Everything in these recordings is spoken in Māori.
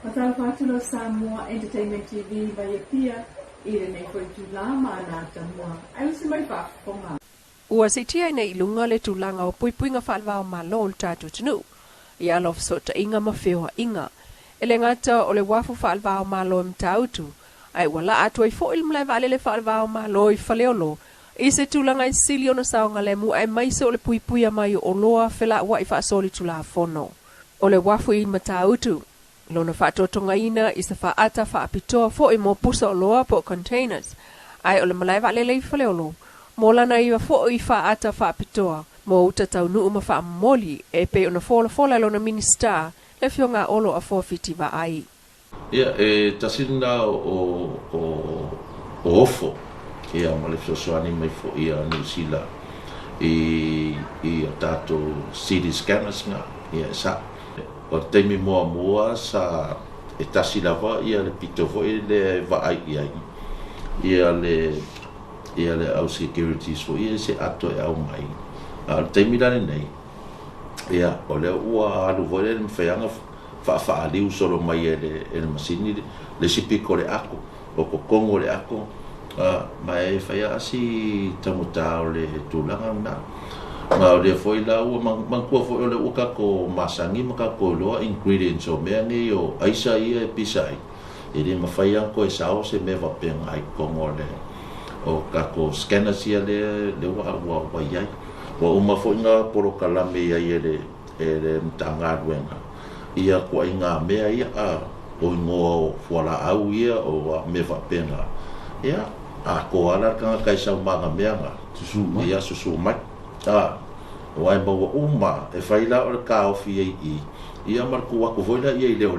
Matala whātula Samoa Entertainment TV vai pia ile nei koe tūlama nā tamua. Ai usi mai whaafonga. Ua se tia nei ilunga le tūlanga o puipuinga whaalwao malo o tātou tunu. Ia alof sota inga mawhewa inga. Ele ngata o le wafu whaalwao malo mtautu. Ai wala atu ai fo ilmlai vale le whaalwao malo I whaleolo. I se tūlanga I sili ona saonga le mu ai maise o le puipuia mai o loa whela ua I whaasoli tula fono. O le wafu I matautu. Lona whaatotonga ina I se whaata whaapitoa fo I mo pusa o loa po containers. Ai o le malai vale le whaleolo. Mo lana iwa fo I whaata whaapitoa. Mo uta tau nuu ma whaamoli e pe ona fola lona minister le fionga olo a forfiti va ai. Ia, tasina o ofo. Ia, ma le fisoani mai fo ia New Zealand. I a tato CD scanners nga. Ia, sa. O teimi mua sa e tasi lava ia le pito fo le va ai ia. Ia le au securities fo ia se ato e au mai. Al teimi dane nei. Ia, o le ua alu vo le mwhaianga whaaliu solo mai e le masini le sipiko le ako, o ko kongo le ako. Mai whaia asi tamuta o le tūlanga na. Ngā o le foi la ua mangkua foi o le uka ko masangi maka ko loa ingredients o mea ngi o aisa ia e pisai. E le mawhaia ko e sao se me wapenga ai kongo le. O kako scanners ia le wa iai. Wa uma foi ngā poro kalame ia e le mtanga ruenga. Ia kua I ngā mea ia o ingoa o fuala au ia o me wapenga. Ia, a ko ala kanga kai sau manga mea ngā. Ia susu mai. Wai maua uma e whaila o le ka ofi ei ia marku wako voila ia I leo.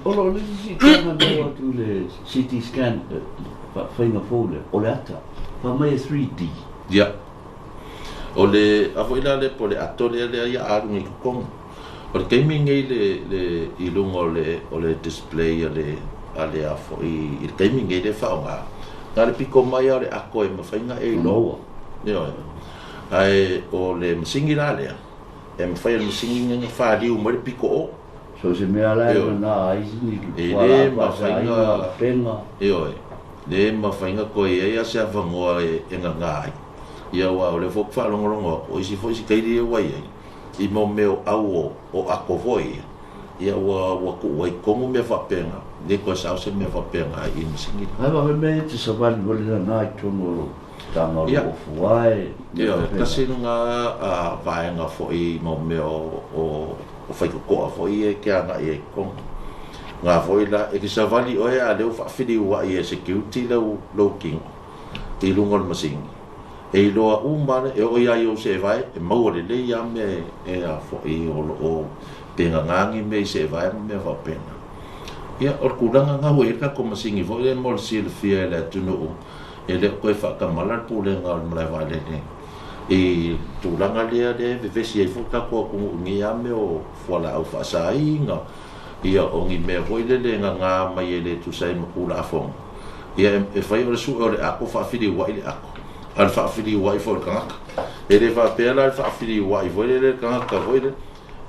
Olo le si kama doa tu le CT scan whainga fōle o le ata. Wha mai 3D. Ia. O le avoila le po le ato le ia arungi kukonga. O le gaming ei le ilunga o le display ale afo I le gaming ei le whaonga. Nga le piko mai o le ako e mawhainga e loa. Ia. Ai o le masingi la lea. E mawhai le masingi nga whaariu ma le piko o. So se mea lai na aisi ni le mawhainga penga. Ia. Le mawhainga koe ea se avangoa e ngai. Ia wa o le fok whalongolongo o isi fo isi kairi e wai ai. I mo meo au o ako voi. Ia wa ku wai kongu me whapenga. Ne koe sao se me whapenga I masingi. Hai wa me te savani wale na nai tono tanga o fuai. Ia, kasi nga vaenga fo I mo meo o whaikokoa fo I e kia nga I e kongu. Nga foi la e ki savani o a leo whaafiri ua I e security lau kingo. I lungo le masingi. E loa umane e o ia I se vai e maua le ia me e a fo I o penga ngangi me se vai me va pena. Ia o kulanga nga hoe ka ko masingi fo le mol sil fia le tunu e le koe whakamala pule nga o mlai vale ne. E tulanga lea le vevesi e fuka ko ngi ame o fuala au whaasai nga. Ia o ngi mea hoi le nga mai e le tusai makula afong. Ia e whai o le su o le ako whaafiri wa le ako. Al whaafiri wa I fo le kangaka. E le whaapela al whaafiri wa I fo le kangaka hoi le.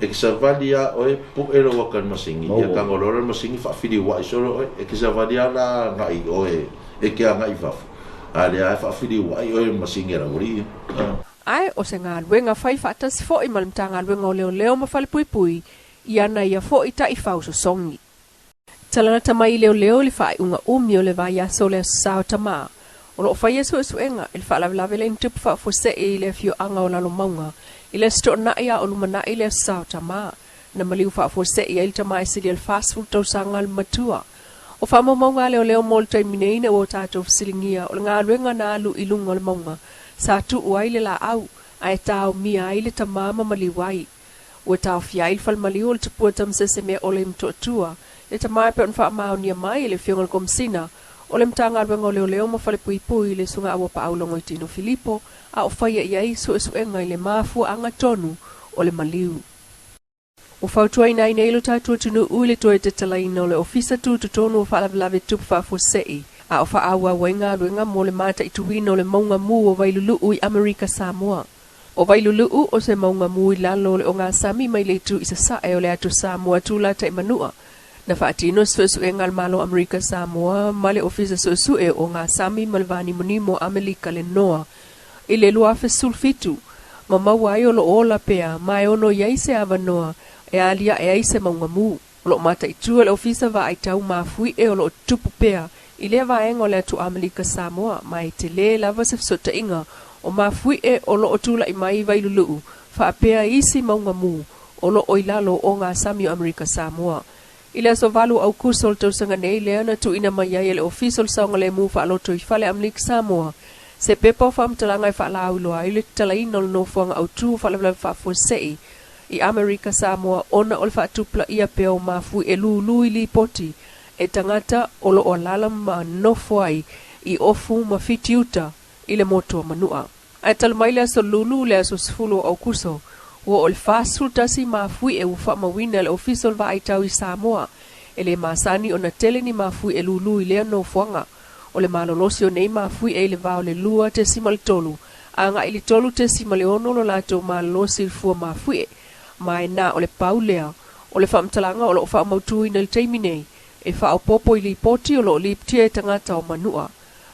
E kisa valia oe pu ero waka masingi. Ia kangolora masingi whaafiri wa I soro oe. E kisa valia la ngai oe. E kia ngai wafu. Ale ai whaafiri wa I oe masingi ra uri. Ai o se ngā luenga whai whaatas fo I malimta ngā luenga o leo ma whale pui pui. Iana ia fo I ta I whau so songi. Talana tamai leo le whai unga umi o le vai aso le sao tamaa. O lo whai aso esuenga il whaalawelawe le intupu wha fose I le fio anga o lalo maunga. I le sto na ia o lumana I le sao tamaa. Na maliu wha fose I il tamaa I sili al fast food tau sanga al matua. O wha maunga leo mol taiminei o tātou fsilingia o le ngā luenga na alu I lunga le maunga. Sa tu uai le la au. Ai tau mia ai le tamaa ma maliwai. Ua tau fia il fal maliu o le tupua tamsese mea o le mtotua. Le tamaa pe on wha maonia mai le fiongal komsina. O le mtanga alwenga o leo ma whale pui pui le sunga awa pa aulongo I tino Filipo a o whaia iai suenga I le mafua anga tonu o le maliu. O whautua ina ina ilo tātua tunu ui le toe te talaina o le ofisa tu tonu o whaalawelawe tupu whaafosei a o whaawa wainga alwenga mo le mata I tuwina o le maunga mu o wailulu ui Amerika Samoa. O vailulu o se maunga mui lalo le o ngā sami mai le tu isa sa e o le atu Samoa tula tai manua. Na whaatino su e ngal malo Amerika Samoa male ofisa su e o ngā sami malvani monimo Amelika le noa. I le lua fe sulfitu. Ma mawai o lo ola pea mai ono yaise avanoa e alia e aise maunga mu. O lo mata itua le ofisa va ai tau mafui e o lo tupu pea. I le vaenga le atu Amelika Samoa mai te le lava se fsota inga o mafui e o lo otula i mai vailulu fa apea isi maunga mu o lo oilalo o ngā sami o Amerika Samoa. I le aso valu au kusol tau sanga nei le ana tu ina mai ai le official saunga le mu fa aloto i fale Amerika Samoa. Se pepa fam talanga i fa la au loa i le talaina no fuanga au tu fa la fa fosei i Amerika Samoa ona o le fa tupla ia pea o mafui e lulu i li poti e tangata o lo o lala ma nofuai i ofu ma fitiuta i le moto manua. Ai talmaile aso lulu le aso sifulu au kuso. Ua o le fasul tasi mafui e ufa mawina le official va ai tau i Samoa. E le masani o na tele ni mafui e lulu i lea no fuanga. O le malolosi o nei mafui e le vao le lua te simal tolu. Anga ili tolu te simal ono lo lato malolosi il fua mafui e. Mai na o le paulea. O le whamtalanga o lo wha mautui na le teiminei. E wha o popo i li poti o lo liptia e tangata o manua.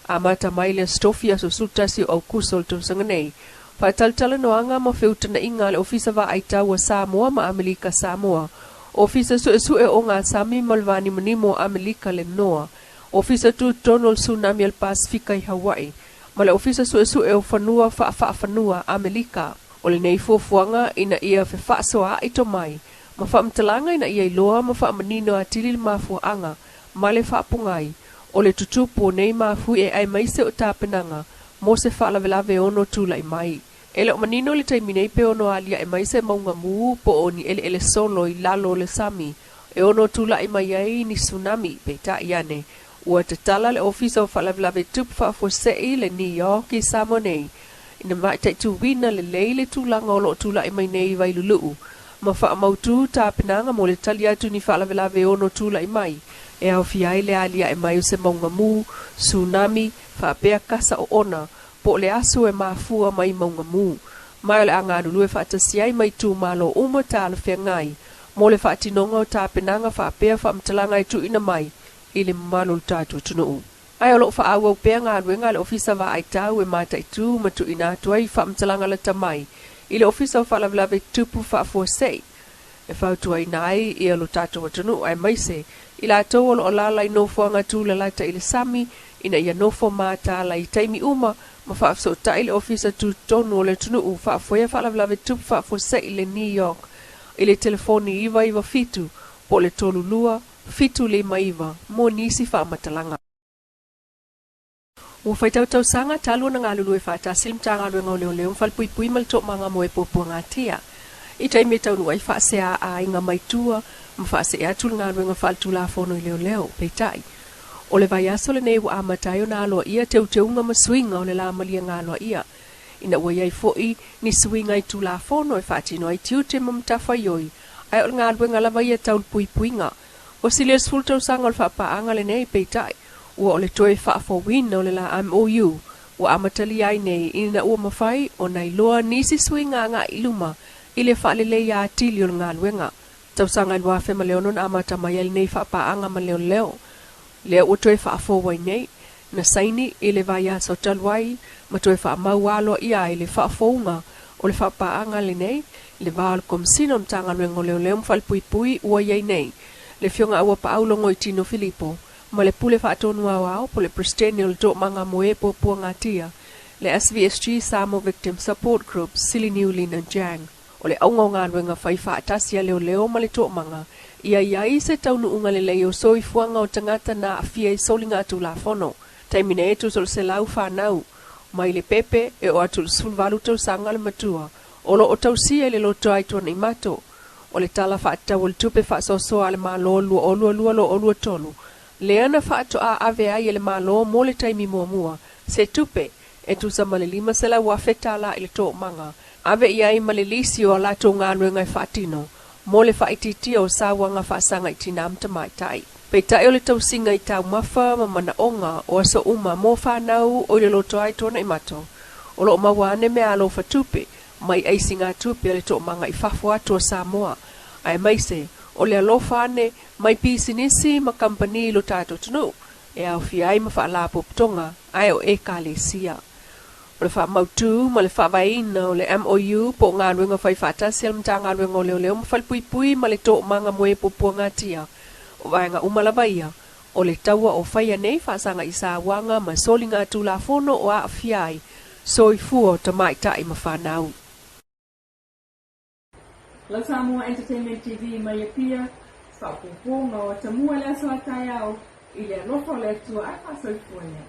Amata mai le stofia so sultasi o kusol tu sanganei. Whaitaltala no anga ma whiutana inga le ofisa va aita wa Samoa ma Amelika Samoa. Ofisa su e o ngā sami malvani manimo Amelika le noa. Ofisa tu tonol tsunami al Pasifika i Hawaii. Ma le ofisa su e o whanua whanua Amelika. O le nei fuafuanga ina ia whewhaasoa i to mai. Ma whaamtalanga ina ia iloa ma whaamanino atili ma fuanga. Ma le whaapungai. O le tutupu nei mafui e ai maise o tāpenanga. Mo se whaalawelawe ono tula i mai. Ele o manino le taiminei pe ono alia e maise maunga muu po oni ele solo i lalo le sami. E ono tula i mai ai ni tsunami pe ta iane. Ua te tala le ofisa o whaalawelawe tupu whaafosei le New York i Samoa nei. Ina mai taitu wina le leile tūlanga o lo tula i mai nei vailulu. Ma whaamautu tāpenanga mo le tali atu ni whaalawelawe ono tula i mai. E au fiai le alia e mai se maunga mu, tsunami, whaapea kasa o ona, po le asu e mafua mai maunga mu. Mai le anga anulu e whaatasiai mai tū malo uma tā le whea ngai, mo le whaatinonga o tāpenanga whaapea whaamtalanga i tu ina mai, i le malo tātua tunuu. Ai o lo whaau au pea ngā ruenga le ofisa wa ai tau e mata i tū ma tu ina atuai whaamtalanga le tamai, i le ofisa o whalawelawe tupu whaafuasei. E whautua inai i alo tātua tunuu ai maise, I la tau o lala I nofo anga tū la laita I le sami, ina ia nofo mātā la I taimi uma, ma whaafso ta I le ofisa tū tonu o le tunu u whaafoia whaalawelawe tupu whaafose I le New York, I le telefoni iwa fitu, po le tolu lua, fitu le maiva, mo nisi whaamatalanga. Ua whaitautau sanga talua na ngā lulu e whaatasil mta ngā lua ngau leo leo mwhalpui pui mal tok manga mo e popua ngā tia. I taimi tau nua I whaasea a inga maitua, mwhaasea atul ngā lua ngā whaltula whono I leo leo, peitai. O le vai aso le nei ua amatai o nā loa ia teu unga masuinga o le la malia ngā loa ia. Ina ua iai foi ni suinga I tula whono e whaatino ai tiu te mamtafa ioi, ai o ngā lua ngā lava ia taul pui puinga. O silias fultau sanga o le whaapaanga le nei, peitai. Ua o le toe whaafowina o le la MOU, ua amatali ai nei ina ua mawhai o nei loa nisi suinga ngā iluma, I le whaalele ia atili o ngā luenga. Tau sanga ilua whema leonon amata mai el nei whaapaanga ma leo leo. Lea ua toe whaafowai nei, na saini I le vai aso talwai, ma toe whaamau alo ia I le whaafounga o le whaapaanga le nei, le vaal komsino mtanga luenga o leo leo mwhalpui pui ua iei nei, le fionga ua paulongo I Tino Filipo, ma le pule whaatonu au po le pristeni o le tok manga moe po pua ngatia, le SVSG Samoa Victim Support Group, Sili Niuli na Jang. O le aunga o ngā ruenga whai whaatasia leo leo ma le tok manga, ia iai se taunu unga le leo soi fuanga o tangata na afia I solinga atu la whono, taimine etu sol se lau whanau, mai le pepe e o atu sulvalu tau sanga le matua, o lo o tau sia le loto aituana I mato, o le tala whaatau o le tupe whaasosoa le malo lua o lua tolu, Leana whaato a ave ai le malo mo le taimi mua, se tupe, e tu sa malelima se la wafeta la I le tok manga, ave iai malelisi o la to ngā ruenga I whaatino, mo le whaititi o sa wanga whaasanga I tinam tamai tai. Pei tai o le tau singa I tau mafa ma mana onga o aso uma mo whanau o le loto ai tona I mato, o lo mawane me alo whatupe, mai ai singa tupi o le to manga I fafo atu o Samoa. Ai mai se, o le alofa ane mai pisinisi ma kampani lo tato tunu, e au fi ai ma wha la poptonga, ai o e ka le sia. O le wha mautu, ma le wha vaina o le MOU, po ngā ruenga whai whatasi al mta ngā ruenga o leo leo, ma whal pui pui ma le to manga moe popua ngā tia, o vaenga umalava ia, o le taua o whaia nei whaasanga I sa wanga ma soli ngā tu la fono o a fiai, so I fuo ta mai tai ma whanau. La Samoa Entertainment TV mai pia, whapuponga o tamua le aso atayao, I le alofa le atua a pasoifuania.